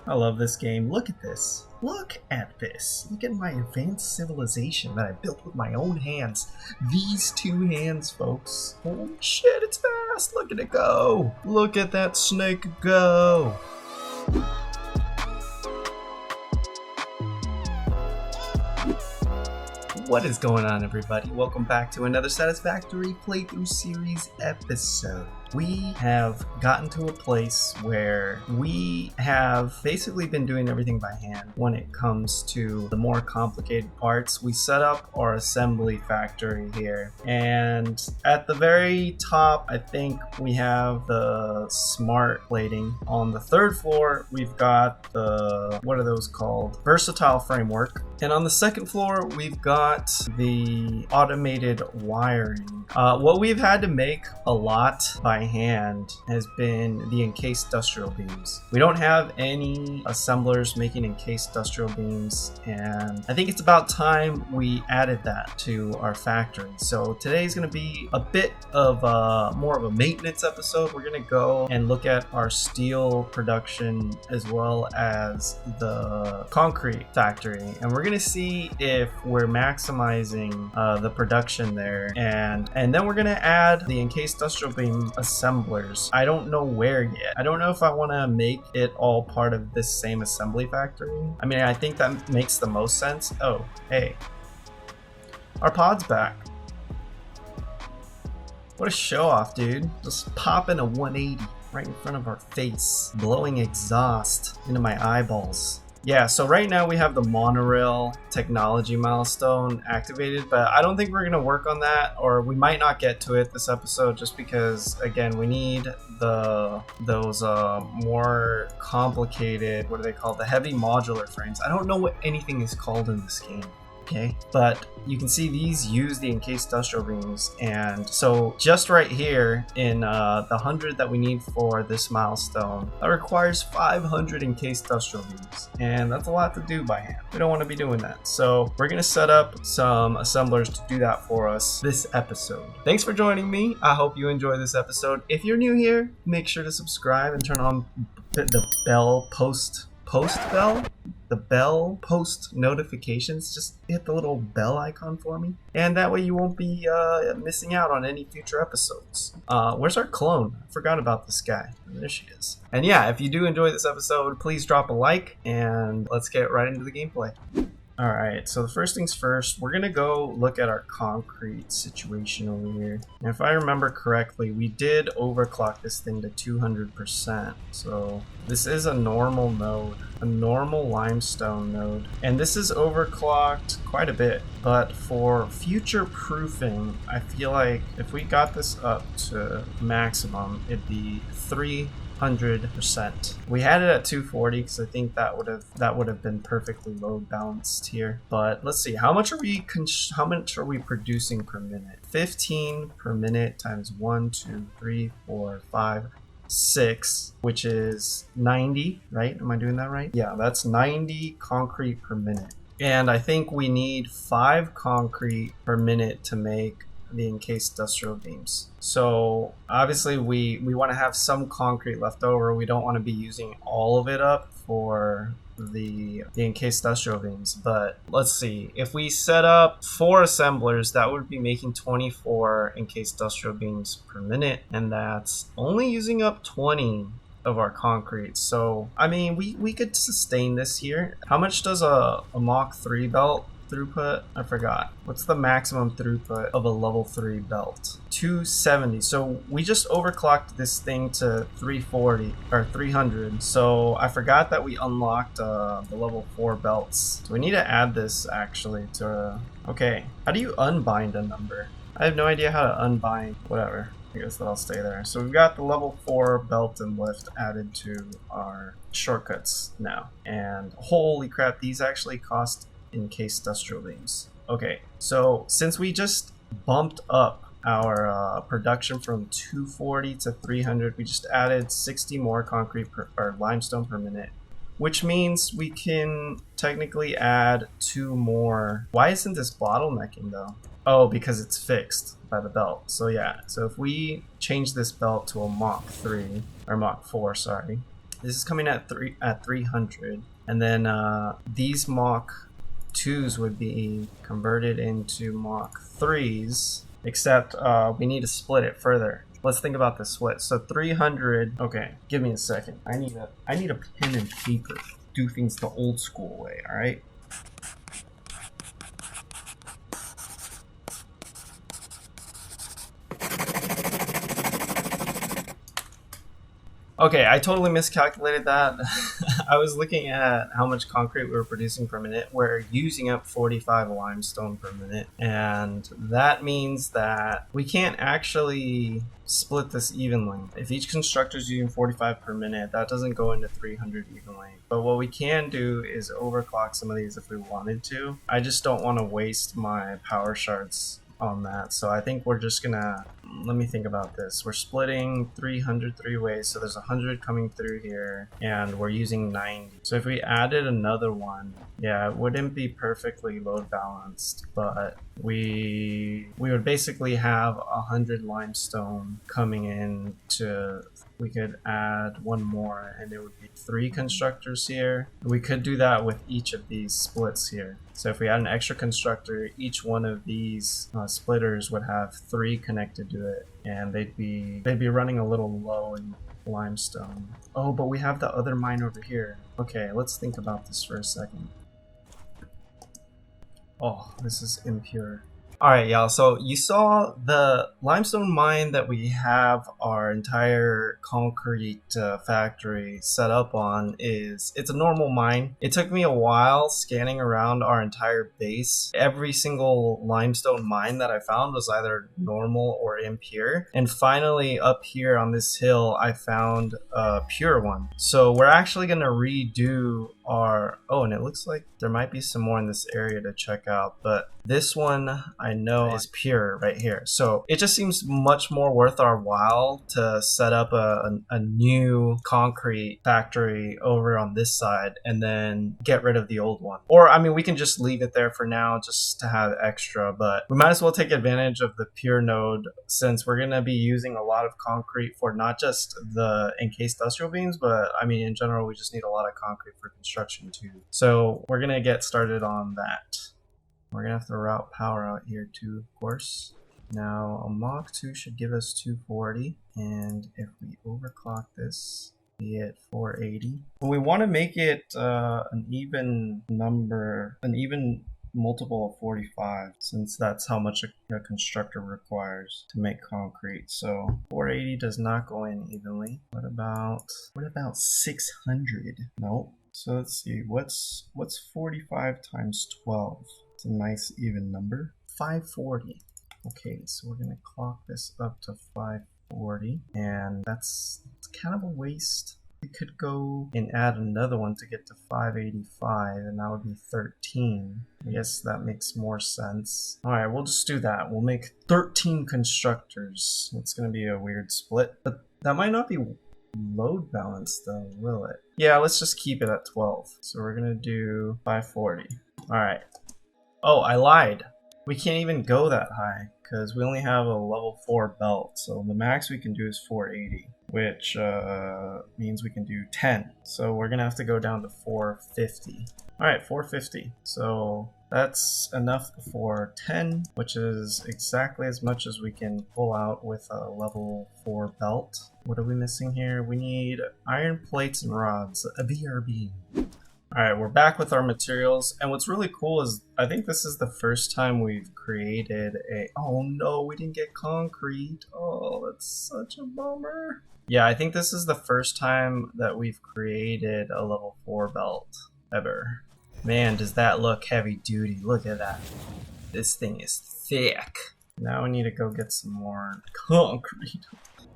I love this game. Look at this. Look at this. Look at my advanced civilization that I built with my own hands. These two hands, folks. Holy shit, it's fast. Look at it go. Look at that snake go. What is going on, everybody? Welcome back to another Satisfactory playthrough series episode. We have gotten to a place where we have basically been doing everything by hand when it comes to the more complicated parts. We set up our assembly factory here, and at the very top, I think we have the smart plating. On the third floor, we've got the, what are those called? Versatile framework. And on the second floor, we've got the automated wiring. What we've had to make a lot by hand has been the encased industrial beams. We don't have any assemblers making encased industrial beams, and I think it's about time we added that to our factory. So today's going to be a bit of more of a maintenance episode. We're going to go and look at our steel production as well as the concrete factory, and we're going to see if we're maximizing the production there, and then we're going to add the encased industrial beam assemblers. I don't know where yet. I don't know if I want to make it all part of this same assembly factory. I mean, I think that makes the most sense. Oh, hey, our pod's back. What a show off, dude. Just popping a 180 right in front of our face, blowing exhaust into my eyeballs. Yeah, so right now we have the monorail technology milestone activated, but I don't think we're going to work on that, or we might not get to it this episode just because, again, we need those more complicated, what are they called? The heavy modular frames. I don't know what anything is called in this game. Okay, but you can see these use the encased industrial beams, and so just right here in the 100 that we need for this milestone, that requires 500 encased industrial beams, and that's a lot to do by hand. We don't want to be doing that, so we're gonna set up some assemblers to do that for us this episode. Thanks for joining me. I hope you enjoy this episode. If you're new here, make sure to subscribe and turn on the bell post notifications. Just hit the little bell icon for me, and that way you won't be missing out on any future episodes. Where's our clone? I forgot about this guy. There she is. And yeah, if you do enjoy this episode, please drop a like, and let's get right into the gameplay. Alright, so the first things first, we're going to go look at our concrete situation over here. And if I remember correctly, we did overclock this thing to 200%. So this is a normal node, a normal limestone node. And this is overclocked quite a bit. But for future proofing, I feel like if we got this up to maximum, it'd be 300%. We had it at 240 because I think that would have been perfectly load balanced here. But let's see, how much are we producing per minute? 15 per minute times 1, 2, 3, 4, 5, 6, which is 90, right? Am I doing that right? Yeah, that's 90 concrete per minute. And I think we need 5 concrete per minute to make the encased industrial beams. So obviously we want to have some concrete left over. We don't want to be using all of it up for the encased industrial beams. But let's see, if we set up 4 assemblers, that would be making 24 encased industrial beams per minute, and that's only using up 20 of our concrete. So I mean, we could sustain this here. How much does a Mach 3 belt throughput? I forgot. What's the maximum throughput of a level 3 belt? 270. So we just overclocked this thing to 340 or 300. So I forgot that we unlocked the level 4 belts. So we need to add this actually to okay. How do you unbind a number? I have no idea how to unbind. Whatever. I guess that'll stay there. So we've got the level 4 belt and lift added to our shortcuts now. And holy crap, these actually cost encased industrial beams. Okay, so since we just bumped up our production from 240 to 300, we just added 60 more concrete or limestone per minute, which means we can technically add 2 more. Why isn't this bottlenecking though? Oh, because it's fixed by the belt. So yeah, so if we change this belt to a Mach 3 or Mach 4, sorry, This is coming at 300, and then these Mach 2s would be converted into Mach 3s, except we need to split it further. Let's think about the split. So 300. Okay, give me a second. I need a pen and paper. Do things the old school way. All right. Okay, I totally miscalculated that. I was looking at how much concrete we were producing per minute. We're using up 45 limestone per minute, and that means that we can't actually split this evenly. If each constructor is using 45 per minute, that doesn't go into 300 evenly. But what we can do is overclock some of these if we wanted to. I just don't want to waste my power shards on that, so I think we're just gonna, let me think about this. We're splitting 300 three ways, so there's 100 coming through here, and we're using 90. So if we added another one, yeah, it wouldn't be perfectly load balanced, but we would basically have 100 limestone coming in to, we could add one more and it would be 3 constructors here. We could do that with each of these splits here. So if we add an extra constructor, each one of these splitters would have 3 connected to it, and they'd be running a little low in limestone. Oh, but we have the other mine over here. Okay, let's think about this for a second. Oh, this is impure. Alright, y'all, so you saw the limestone mine that we have our entire concrete factory set up on it's a normal mine. It took me a while scanning around our entire base. Every single limestone mine that I found was either normal or impure. And finally up here on this hill, I found a pure one. So we're actually gonna redo our, oh, and it looks like there might be some more in this area to check out, but this one I know is pure right here. So it just seems much more worth our while to set up a new concrete factory over on this side and then get rid of the old one. Or I mean, we can just leave it there for now just to have extra, but we might as well take advantage of the pure node since we're gonna be using a lot of concrete for not just the encased industrial beams, but I mean in general we just need a lot of concrete for construction too. So we're gonna get started on that. We're gonna have to route power out here too, of course. Now a Mach 2 should give us 240, and if we overclock this, be at 480. But we want to make it an even number, an even multiple of 45, since that's how much a constructor requires to make concrete. So 480 does not go in evenly. What about 600? Nope. So let's see, what's 45 times 12? It's a nice even number. 540. Okay, so we're gonna clock this up to 540, and that's kind of a waste. We could go and add another one to get to 585, and that would be 13. I guess that makes more sense. Alright, we'll just do that. We'll make 13 constructors. It's gonna be a weird split, but that might not be load balanced though, will it? Yeah, let's just keep it at 12. So we're gonna do 540. Alright. Oh, I lied. We can't even go that high because we only have a level 4 belt. So the max we can do is 480, which means we can do 10. So we're gonna have to go down to 450. Alright, 450. So that's enough for 10, which is exactly as much as we can pull out with a level 4 belt. What are we missing here? We need iron plates and rods, a VRB. Alright, we're back with our materials, and what's really cool is I think this is the first time we've created a... Oh no, we didn't get concrete. Oh, that's such a bummer. Yeah, I think this is the first time that we've created a level 4 belt ever. Man, does that look heavy duty. Look at that. This thing is thick. Now we need to go get some more concrete.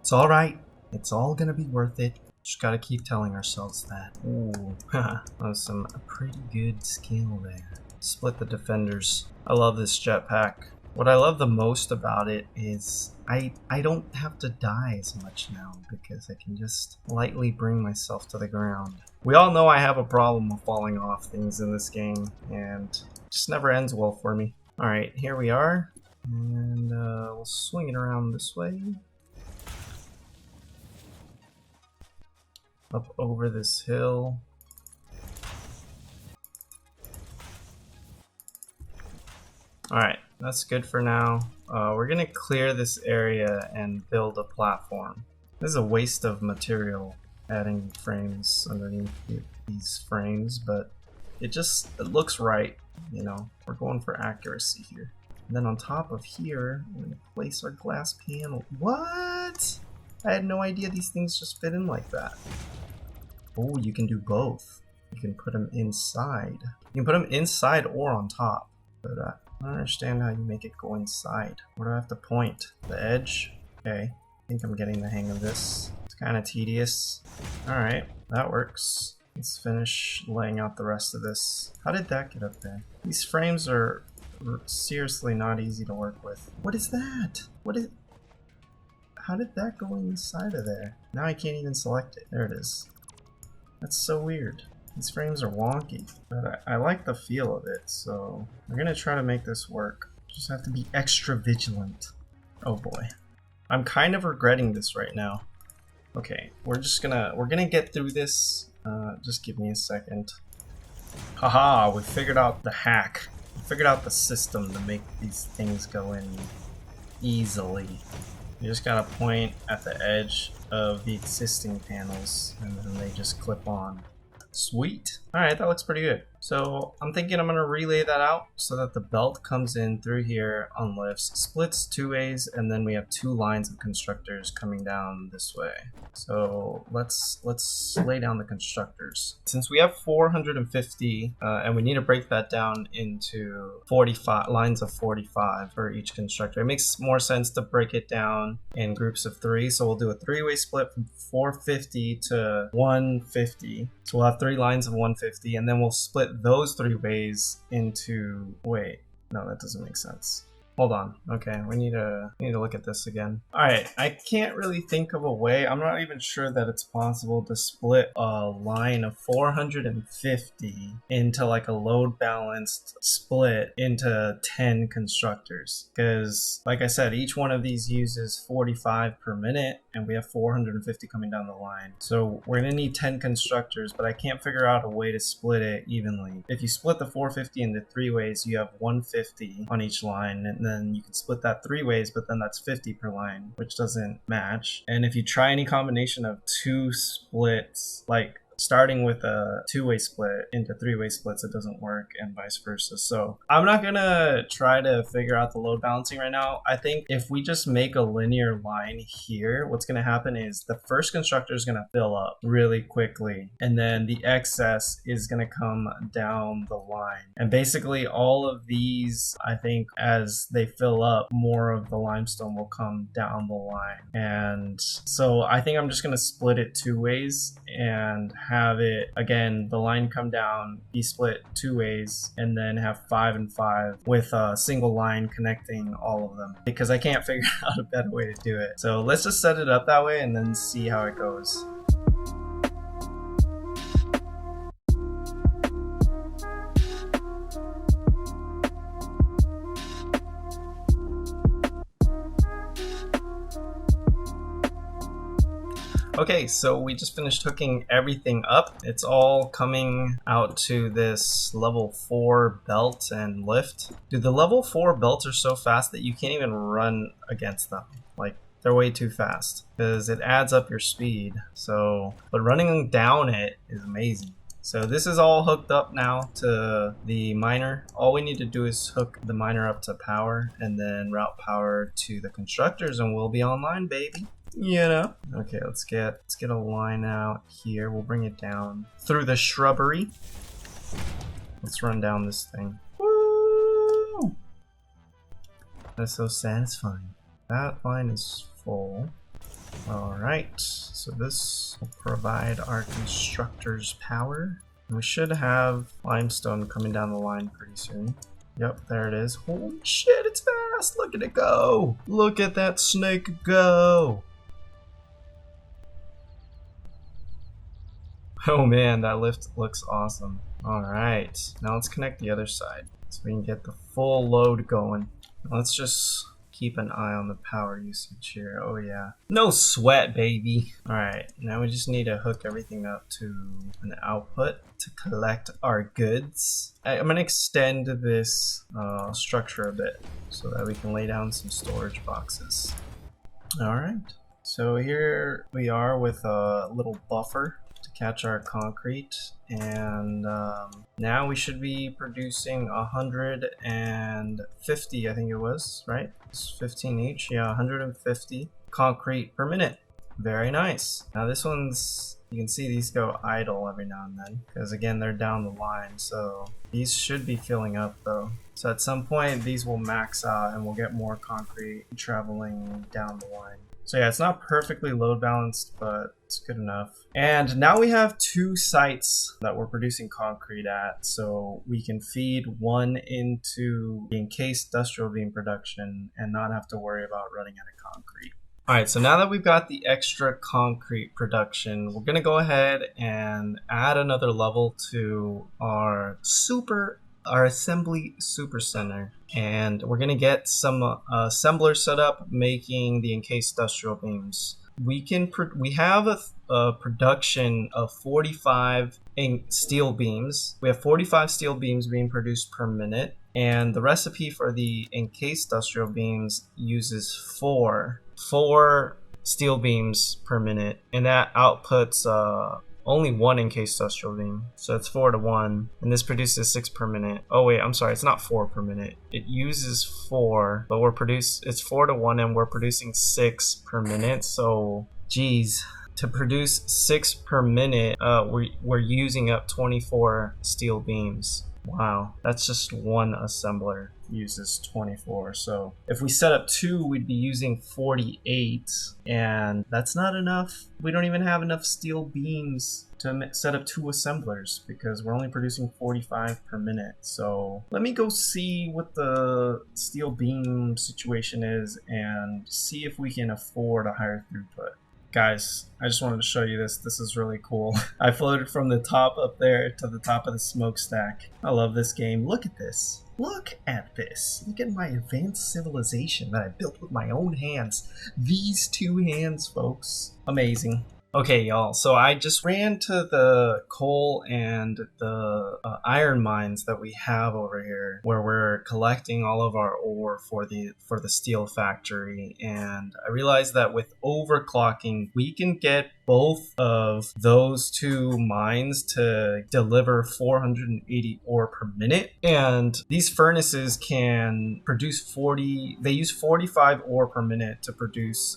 It's alright. It's all gonna be worth it. Just gotta keep telling ourselves that. Ooh, that was some pretty good skill there. Split the defenders. I love this jetpack. What I love the most about it is I don't have to die as much now because I can just lightly bring myself to the ground. We all know I have a problem with falling off things in this game, and it just never ends well for me. Alright, here we are, and we'll swing it around this way. up over this hill. Alright, that's good for now. We're gonna clear this area and build a platform. This is a waste of material, adding frames underneath these frames, but it looks right, you know. We're going for accuracy here. And then on top of here, we're gonna place our glass panel. What? I had no idea these things just fit in like that. Oh, you can do both. You can put them inside. You can put them inside or on top. But I don't understand how you make it go inside. Where do I have to point? The edge? Okay. I think I'm getting the hang of this. It's kind of tedious. Alright, that works. Let's finish laying out the rest of this. How did that get up there? These frames are seriously not easy to work with. What is that? How did that go inside of there? Now I can't even select it. There it is. That's so weird. These frames are wonky, but I like the feel of it, so we're gonna try to make this work. Just have to be extra vigilant. Oh boy. I'm kind of regretting this right now. Okay, we're gonna get through this. Just give me a second. Haha, we figured out the hack. We figured out the system to make these things go in easily. You just gotta point at the edge of the existing panels and then they just clip on. Sweet. Alright, that looks pretty good. So I'm thinking I'm gonna relay that out so that the belt comes in through here on lifts, splits two ways, and then we have two lines of constructors coming down this way. So let's lay down the constructors. Since we have 450 and we need to break that down into 45 lines of 45 for each constructor, it makes more sense to break it down in groups of 3. So we'll do a 3-way split from 450 to 150. So we'll have 3 lines of 150, and then we'll split those 3 ways into, wait, no, that doesn't make sense. Hold on. Okay, we need to look at this again. Alright, I can't really think of a way. I'm not even sure that it's possible to split a line of 450 into like a load balanced split into 10 constructors. Because, like I said, each one of these uses 45 per minute, and we have 450 coming down the line. So we're gonna need 10 constructors, but I can't figure out a way to split it evenly. If you split the 450 into 3 ways, you have 150 on each line, and then you can split that 3 ways, but then that's 50 per line, which doesn't match. And if you try any combination of 2 splits, like starting with a 2-way split into 3-way splits, it doesn't work, and vice versa. So I'm not gonna try to figure out the load balancing right now. I think if we just make a linear line here, what's gonna happen is the first constructor is gonna fill up really quickly, and then the excess is gonna come down the line. And basically all of these, I think as they fill up, more of the limestone will come down the line. And so I think I'm just gonna split it 2 ways and have it, again, the line come down, be split 2 ways, and then have 5 and 5 with a single line connecting all of them, because I can't figure out a better way to do it. So let's just set it up that way and then see how it goes. Okay, so we just finished hooking everything up. It's all coming out to this level 4 belt and lift. Dude, the level 4 belts are so fast that you can't even run against them. Like, they're way too fast because it adds up your speed. So, but running down it is amazing. So this is all hooked up now to the miner. All we need to do is hook the miner up to power and then route power to the constructors, and we'll be online, baby. You know? Okay, let's get a line out here. We'll bring it down through the shrubbery. Let's run down this thing. Woo! That's so satisfying. That line is full. Alright, so this will provide our constructor's power. And we should have limestone coming down the line pretty soon. Yep, there it is. Holy shit, it's fast! Look at it go! Look at that snake go! Oh man, that lift looks awesome. Alright, now let's connect the other side so we can get the full load going. Let's just keep an eye on the power usage here. Oh yeah. No sweat, baby. All right, now we just need to hook everything up to an output to collect our goods. I'm gonna extend this structure a bit so that we can lay down some storage boxes. All right, so here we are with a little buffer to catch our concrete, and now we should be producing 150, I think it was, right? It's 15 each, yeah, 150 concrete per minute. Very nice. Now this one's, you can see these go idle every now and then because again they're down the line, so these should be filling up though. So at some point these will max out and we'll get more concrete traveling down the line. So yeah, it's not perfectly load balanced, but it's good enough. And now we have 2 sites that we're producing concrete at, so we can feed one into the encased industrial beam production and not have to worry about running out of concrete. All right, so now that we've got the extra concrete production, we're gonna go ahead and add another level to our assembly super center, and we're gonna get some assemblers set up making the encased industrial beams. We have a production of 45 steel beams. We have 45 steel beams being produced per minute, and the recipe for the encased industrial beams uses four steel beams per minute, and that outputs only 1 encased industrial beam, so it's 4 to 1, and this produces 6 per minute. Oh wait, I'm sorry, it's not 4 per minute. It uses 4, but it's 4 to 1, and we're producing 6 per minute. So, geez, to produce 6 per minute, we're using up 24 steel beams. Wow, that's just one assembler uses 24. So if we set up 2, we'd be using 48, and that's not enough. We don't even have enough steel beams to set up 2 assemblers because we're only producing 45 per minute. So let me go see what the steel beam situation is and see if we can afford a higher throughput. Guys, I just wanted to show you this. This is really cool. I floated from the top up there to the top of the smokestack. I love this game. Look at this. Look at this. Look at my advanced civilization that I built with my own hands. These 2 hands, folks. Amazing. Okay, y'all, so I just ran to the coal and the iron mines that we have over here where we're collecting all of our ore for the steel factory, and I realized that with overclocking we can get both of those 2 mines to deliver 480 ore per minute, and these furnaces can produce they use 45 ore per minute to produce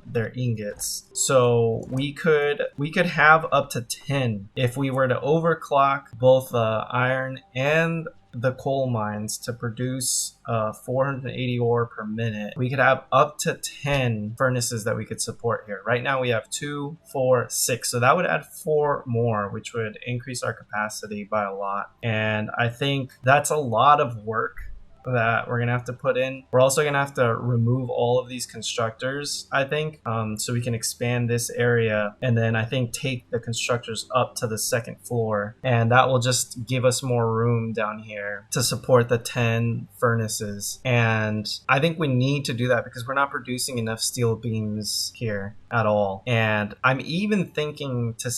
their ingots. So we could have up to 10 if we were to overclock both the iron and the coal mines to produce 480 ore per minute. We could have up to 10 furnaces that we could support here. Right now we have 2, 4, 6, so that would add 4 more, which would increase our capacity by a lot, and I think that's a lot of work that we're gonna have to put in. We're also gonna have to remove all of these constructors, I think, so we can expand this area, and then I think take the constructors up to the 2nd floor, and that will just give us more room down here to support the 10 furnaces. And I think we need to do that because we're not producing enough steel beams here at all, and I'm even thinking to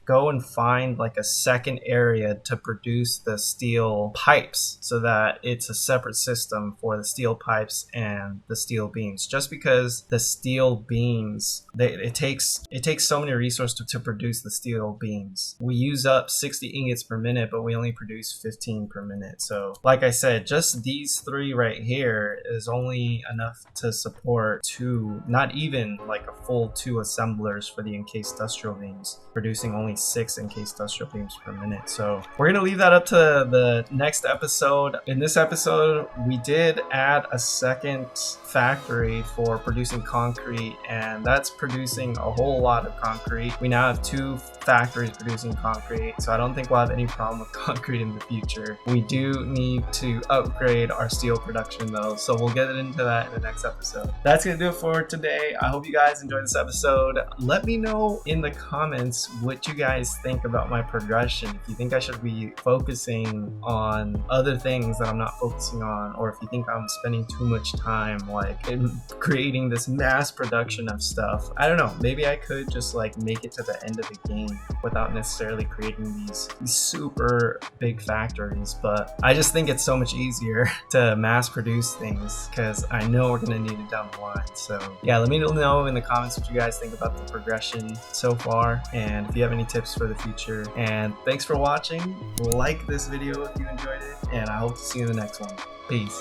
go and find like a 2nd area to produce the steel pipes so that it's a separate system for the steel pipes and the steel beams, just because the steel beams, it takes so many resources to produce the steel beams. We use up 60 ingots per minute, but we only produce 15 per minute. So like I said, just these 3 right here is only enough to support 2, not even like a full 2 assemblers for the encased industrial beams, producing only 6 encased industrial beams per minute. So we're gonna leave that up to the next episode. In this episode, we did add a 2nd factory for producing concrete, and that's producing a whole lot of concrete. We now have 2 factories producing concrete, so I don't think we'll have any problem with concrete in the future. We do need to upgrade our steel production though, so we'll get into that in the next episode. That's gonna do it for today. I hope you guys enjoyed this episode. Let me know in the comments what you guys guys think about my progression. If you think I should be focusing on other things that I'm not focusing on, or if you think I'm spending too much time like in creating this mass production of stuff. I don't know, maybe I could just like make it to the end of the game without necessarily creating these super big factories, but I just think it's so much easier to mass produce things because I know we're gonna need it down the line. So yeah, let me know in the comments what you guys think about the progression so far, and if you have any tips for the future. And thanks for watching. Like this video if you enjoyed it, and I hope to see you in the next one. Peace.